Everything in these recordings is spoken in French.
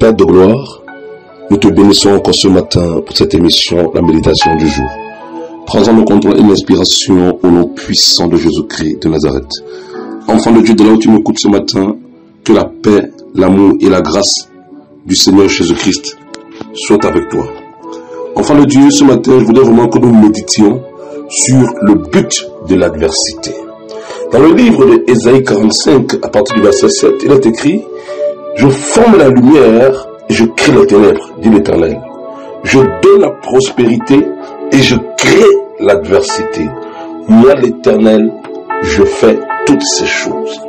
Père de gloire, nous te bénissons encore ce matin pour cette émission, la méditation du jour. Prends-en le contrôle et l'inspiration au nom puissant de Jésus-Christ de Nazareth. Enfant de Dieu, de là où tu m'écoutes ce matin, que la paix, l'amour et la grâce du Seigneur Jésus-Christ soient avec toi. Enfant de Dieu, ce matin, je voudrais vraiment que nous méditions sur le but de l'adversité. Dans le livre de Ésaïe 45, à partir du verset 7, il est écrit: je forme la lumière et je crée les ténèbres, dit l'Éternel. Je donne la prospérité et je crée l'adversité. Moi, l'Éternel, je fais toutes ces choses.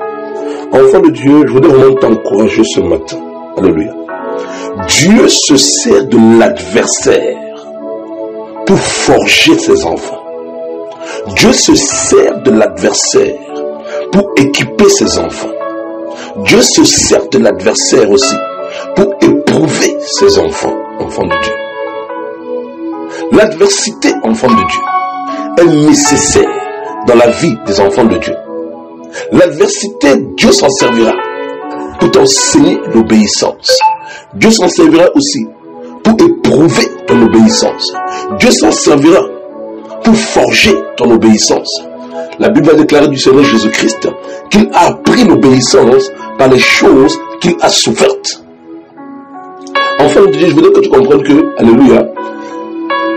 Enfant de Dieu, je voudrais vraiment t'encourager ce matin. Alléluia. Dieu se sert de l'adversaire pour forger ses enfants. Dieu se sert de l'adversaire pour équiper ses enfants. Dieu se sert de l'adversaire aussi pour éprouver ses enfants, enfants de Dieu. L'adversité, enfants de Dieu, est nécessaire dans la vie des enfants de Dieu. L'adversité, Dieu s'en servira pour t'enseigner l'obéissance. Dieu s'en servira aussi pour éprouver ton obéissance. Dieu s'en servira pour forger ton obéissance. La Bible va déclarer du Seigneur Jésus-Christ qu'il a appris l'obéissance par les choses qu'il a souffertes. Enfin, je voudrais que tu comprennes que, alléluia,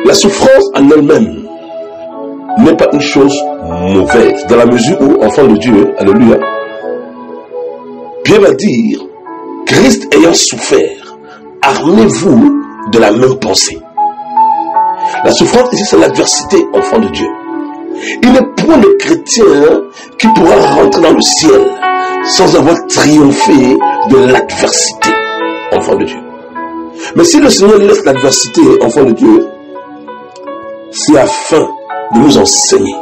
la souffrance en elle-même n'est pas une chose mauvaise, dans la mesure où, enfant de Dieu, alléluia, Pierre va dire: Christ ayant souffert, armez-vous de la même pensée. La souffrance ici, c'est l'adversité, enfant de Dieu. Il n'est point de chrétien qui pourra rentrer dans le ciel sans avoir triomphé de l'adversité, enfant de Dieu. Mais si le Seigneur laisse l'adversité, enfant de Dieu, c'est afin de nous enseigner.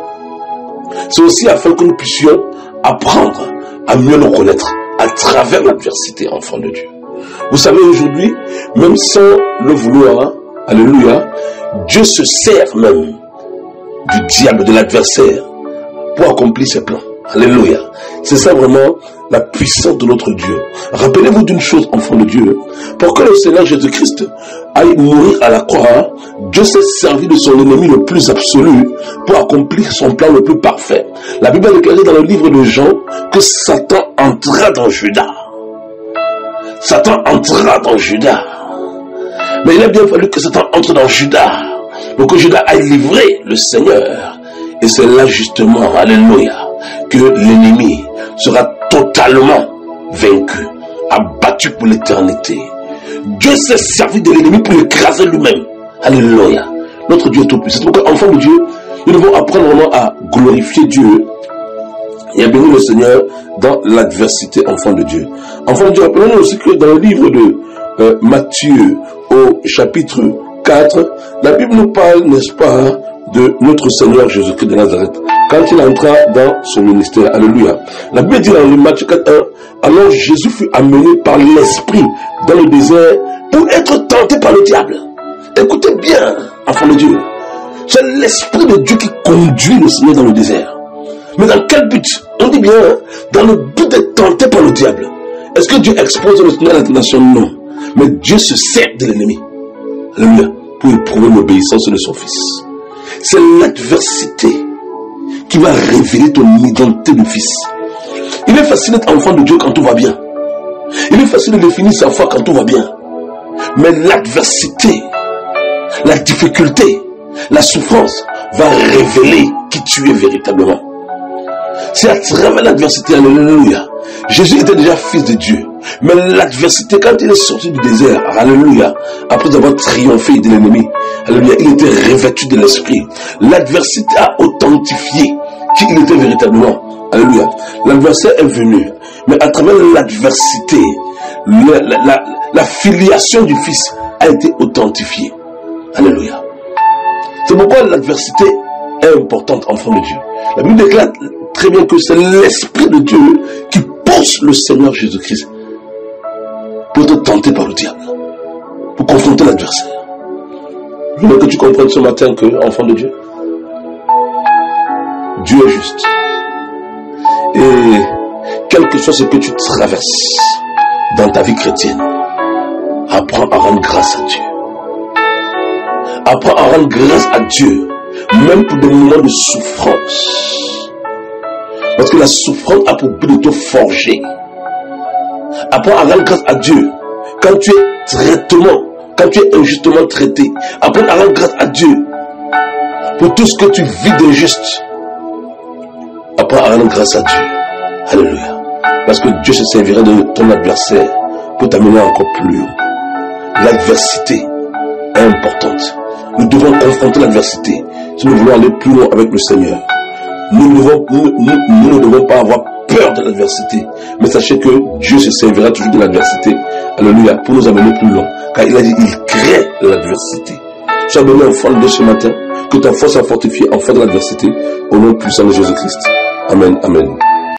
C'est aussi afin que nous puissions apprendre à mieux nous connaître à travers l'adversité, enfant de Dieu. Vous savez, aujourd'hui, même sans le vouloir, alléluia, Dieu se sert même du diable, de l'adversaire, pour accomplir ses plans. Alléluia. C'est ça vraiment la puissance de notre Dieu. Rappelez-vous d'une chose, enfant de Dieu. Pour que le Seigneur Jésus-Christ aille mourir à la croix, Dieu s'est servi de son ennemi le plus absolu pour accomplir son plan le plus parfait. La Bible a déclaré dans le livre de Jean que Satan entra dans Judas. Satan entra dans Judas. Mais il a bien fallu que Satan entre dans Judas pour que Judas aille livrer le Seigneur. Et c'est là justement, alléluia, que l'ennemi sera totalement vaincu, abattu pour l'éternité. Dieu s'est servi de l'ennemi pour l'écraser lui-même. Alléluia. Notre Dieu est tout puissant. C'est pourquoi, enfants de Dieu, nous devons apprendre vraiment à glorifier Dieu et à bénir le Seigneur dans l'adversité, enfants de Dieu. Enfants de Dieu, rappelons-nous aussi que dans le livre de Matthieu, au chapitre 4, la Bible nous parle, n'est-ce pas, de notre Seigneur Jésus-Christ de Nazareth, quand il entra dans son ministère. Alléluia. La Bible dit dans le Matthieu 4:1, alors Jésus fut amené par l'Esprit dans le désert pour être tenté par le diable. Écoutez bien, enfants de Dieu, c'est l'Esprit de Dieu qui conduit le Seigneur dans le désert. Mais dans quel but? On dit bien, dans le but d'être tenté par le diable. Est-ce que Dieu expose le Seigneur à la tentation? Non. Mais Dieu se sert de l'ennemi. Alléluia. Pour éprouver l'obéissance de son Fils. C'est l'adversité qui va révéler ton identité de fils. Il est facile d'être enfant de Dieu quand tout va bien. Il est facile de définir sa foi quand tout va bien. Mais l'adversité, la difficulté, la souffrance va révéler qui tu es véritablement. C'est à travers l'adversité, alléluia. Jésus était déjà fils de Dieu. Mais l'adversité, quand il est sorti du désert, alléluia, après avoir triomphé de l'ennemi, alléluia, il était revêtu de l'esprit. L'adversité a authentifié qui il était véritablement. Alléluia. L'adversaire est venu. Mais à travers l'adversité, la filiation du Fils a été authentifiée. Alléluia. C'est pourquoi l'adversité est importante, enfant de Dieu. La Bible déclare très bien que c'est l'Esprit de Dieu qui pousse le Seigneur Jésus-Christ pour te tenter par le diable, pour confronter l'adversaire. Je veux que tu comprennes ce matin que, enfant de Dieu, Dieu est juste. Et quel que soit ce que tu traverses dans ta vie chrétienne, Apprends à rendre grâce à Dieu. Apprends à rendre grâce à Dieu, même pour des moments de souffrance. Parce que la souffrance a pour but de te forger. Apprends à rendre grâce à Dieu quand tu es injustement traité. Apprends à rendre grâce à Dieu pour tout ce que tu vis d'injuste. Apprends à rendre grâce à Dieu. Alléluia. Parce que Dieu se servira de ton adversaire pour t'amener encore plus haut. L'adversité est importante. Nous devons confronter l'adversité si nous voulons aller plus loin avec le Seigneur. Nous ne devons pas avoir peur de l'adversité. Mais sachez que Dieu se servira toujours de l'adversité. Alléluia. Pour nous amener plus loin. Car il a dit, il crée l'adversité. Sois béni enfant de ce matin. Que ta foi soit fortifiée en face de l'adversité. Au nom puissant de Jésus-Christ. Amen. Amen.